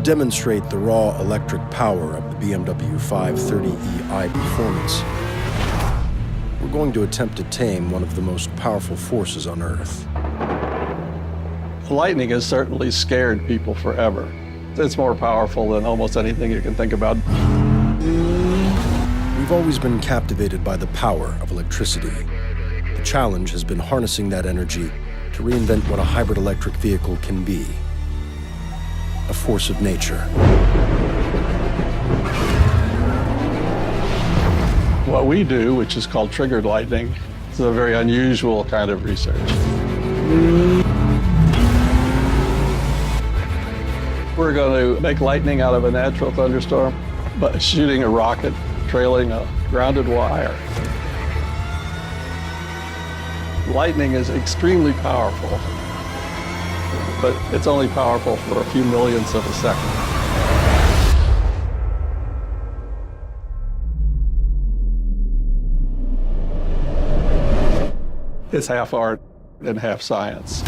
To demonstrate the raw electric power of the BMW 530e iPerformance, we're going to attempt to tame one of the most powerful forces on Earth. Lightning has certainly scared people forever. It's more powerful than almost anything you can think about. We've always been captivated by the power of electricity. The challenge has been harnessing that energy to reinvent what a hybrid electric vehicle can be. A force of nature. What we do, which is called triggered lightning, is a very unusual kind of research. We're going to make lightning out of a natural thunderstorm by shooting a rocket trailing a grounded wire. Lightning is extremely powerful, but it's only powerful for a few millionths of a second. It's half art and half science.